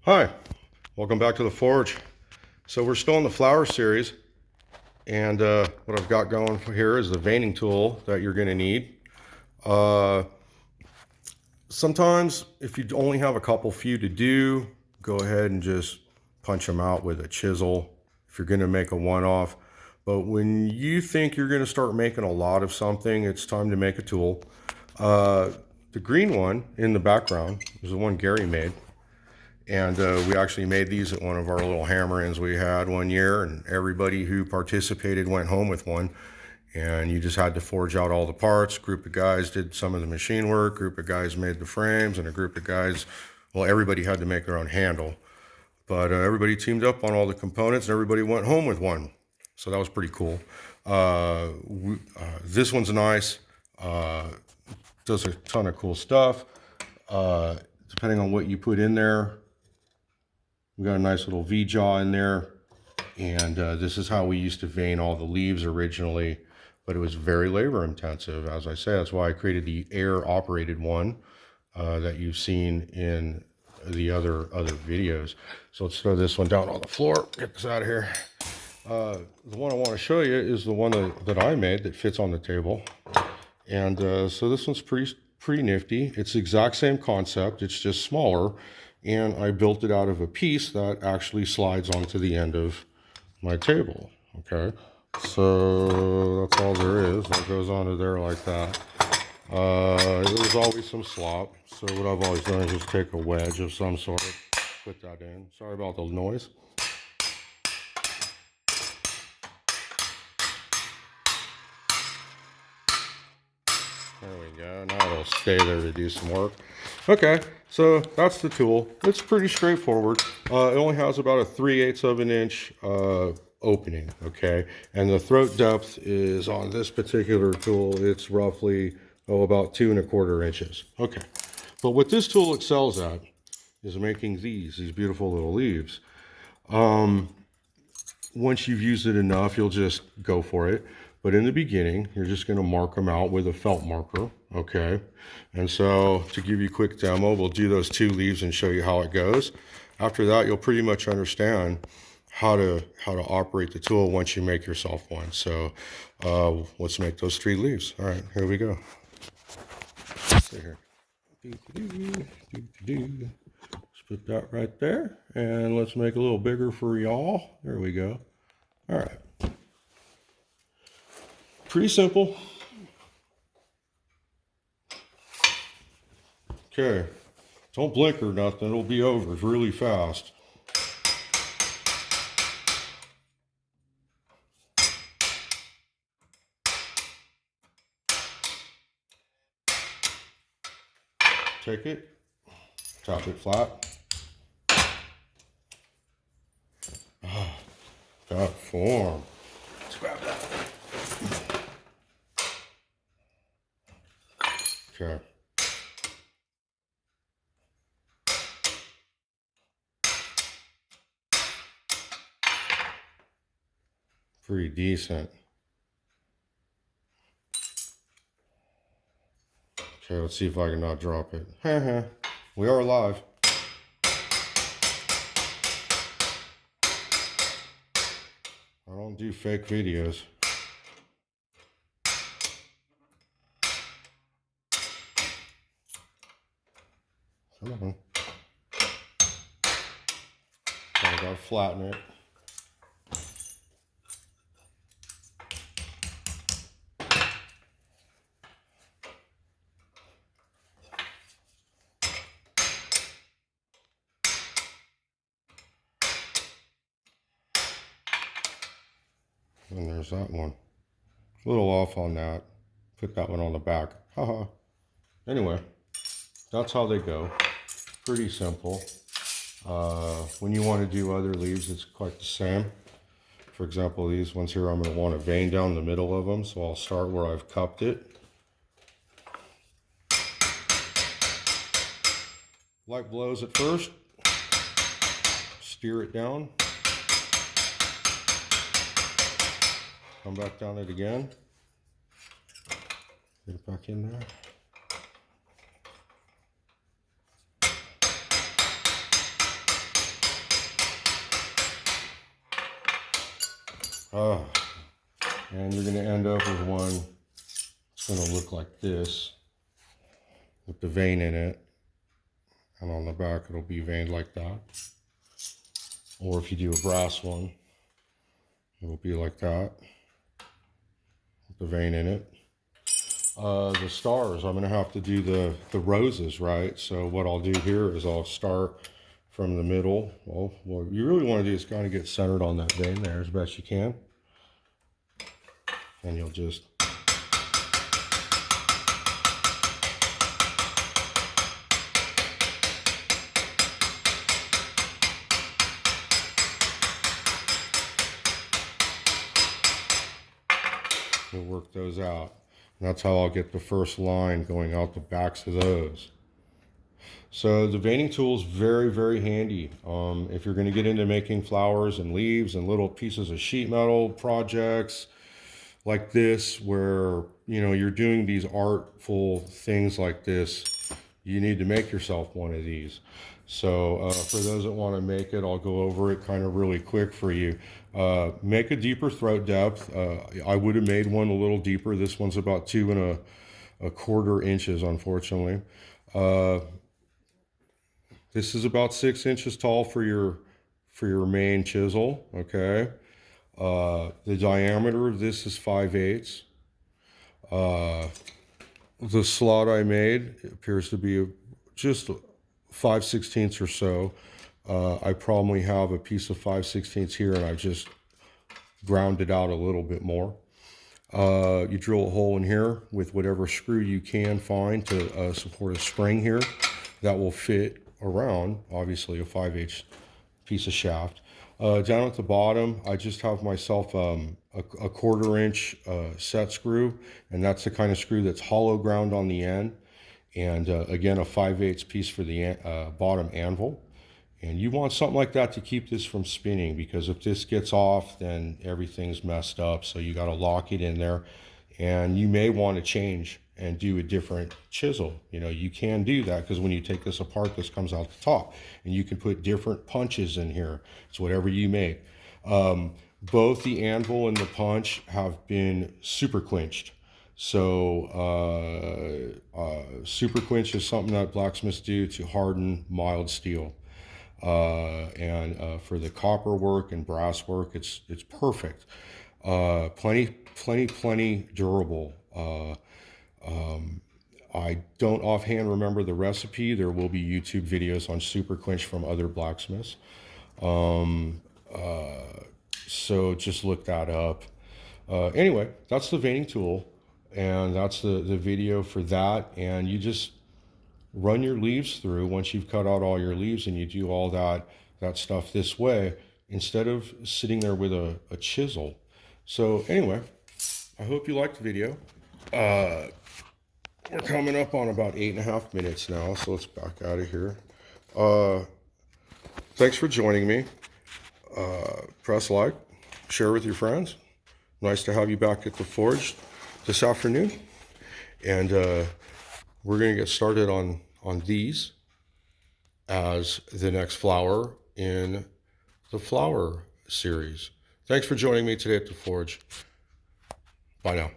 Hi, welcome back to the Forge. So we're still in the flower series, and what I've got going here is the veining tool that you're going to need. Sometimes if you only have a couple few to do, go ahead and just punch them out with a chisel if you're going to make a one-off. But when you think you're going to start making a lot of something, it's time to make a tool. The green one in the background is the one Gary made. And we actually made these at one of our little hammer-ins we had one year, and everybody who participated went home with one. And you just had to forge out all the parts. A group of guys did some of the machine work, group of guys made the frames, and a group of guys, well, everybody had to make their own handle. But everybody teamed up on all the components, and everybody went home with one. So that was pretty cool. This one's nice. Does a ton of cool stuff. Depending on what you put in there, we got a nice little V-jaw in there, and this is how we used to vein all the leaves originally, but it was very labor intensive. As I say, that's why I created the air operated one that you've seen in the other videos. So let's throw this one down on the floor, get this out of here. The one I want to show you is the one that I made that fits on the table. And so this one's pretty nifty. It's the exact same concept, it's just smaller. And I built it out of a piece that actually slides onto the end of my table, okay? So that's all there is. That goes onto there like that. There's always some slop. So what I've always done is just take a wedge of some sort, put that in. Sorry about the noise. There we go. Now it'll stay there to do some work. Okay, so that's the tool. It's pretty straightforward. It only has about a 3/8 of an inch opening, okay? And the throat depth is on this particular tool, it's roughly, about 2 1/4 inches. Okay, but what this tool excels at is making these beautiful little leaves. Once you've used it enough, you'll just go for it. But in the beginning, you're just going to mark them out with a felt marker, okay? And so to give you a quick demo, we'll do those 2 leaves and show you how it goes. After that, you'll pretty much understand how to operate the tool once you make yourself one. So let's make those 3 leaves. All right, here we go. Let's see here. Let's put that right there. And let's make a little bigger for y'all. There we go. All right. Pretty simple. Okay, don't blink or nothing, it'll be over really fast. Take it, tap it flat. Ah, that form. Let's grab that. Okay. Pretty decent. Okay, let's see if I can not drop it. We are live. I don't do fake videos. Come on. I gotta flatten it. And there's that one. A little off on that. Put that one on the back. Haha. Anyway, that's how they go. Pretty simple. When you want to do other leaves, it's quite the same. For example, these ones here, I'm going to want to vein down the middle of them. So I'll start where I've cupped it. Light blows at first. Steer it down. Come back down it again. Get it back in there. And you're going to end up with one. It's going to look like this with the vein in it. And on the back, it'll be veined like that. Or if you do a brass one, it'll be like that with the vein in it. The stars, I'm going to have to do the roses, right? So what I'll do here is I'll start from the middle. Well, what you really want to do is kind of get centered on that vein there as best you can. And you'll just work those out. And that's how I'll get the first line going out the backs of those. So the veining tool is very, very handy. If you're going to get into making flowers and leaves and little pieces of sheet metal projects like this, where, you know, you're doing these artful things like this, you need to make yourself one of these. So for those that want to make it, I'll go over it kind of really quick for you. Make a deeper throat depth. I would have made one a little deeper. This one's about 2 1/4 inches, unfortunately. This is about 6 inches tall for your main chisel, okay? The diameter of this is 5/8. The slot I made appears to be just 5/16 or so. I probably have a piece of 5/16 here, and I've just ground it out a little bit more. You drill a hole in here with whatever screw you can find to support a spring here that will fit around, obviously, a 5/8 piece of shaft. Down at the bottom, I just have myself a 1/4 inch set screw, and that's the kind of screw that's hollow ground on the end. And again, a 5/8 piece for the bottom anvil. And you want something like that to keep this from spinning, because if this gets off, then everything's messed up. So you got to lock it in there, and you may want to change and do a different chisel. You know, you can do that, because when you take this apart, this comes out the top, and you can put different punches in here. It's whatever you make. Both the anvil and the punch have been super quenched. So super quench is something that blacksmiths do to harden mild steel. For the copper work and brass work, it's perfect. Plenty durable. I don't offhand remember the recipe. There will be YouTube videos on super quench from other blacksmiths. So just look that up. Anyway, that's the veining tool, and that's the video for that. And you just run your leaves through once you've cut out all your leaves, and you do all that stuff this way instead of sitting there with a chisel. So anyway, I hope you liked the video. We're coming up on about 8.5 minutes now, so let's back out of here. Thanks for joining me. Press like, share with your friends. Nice to have you back at the forge this afternoon. And we're going to get started on these as the next flower in the flower series. Thanks for joining me today at the forge. Bye now.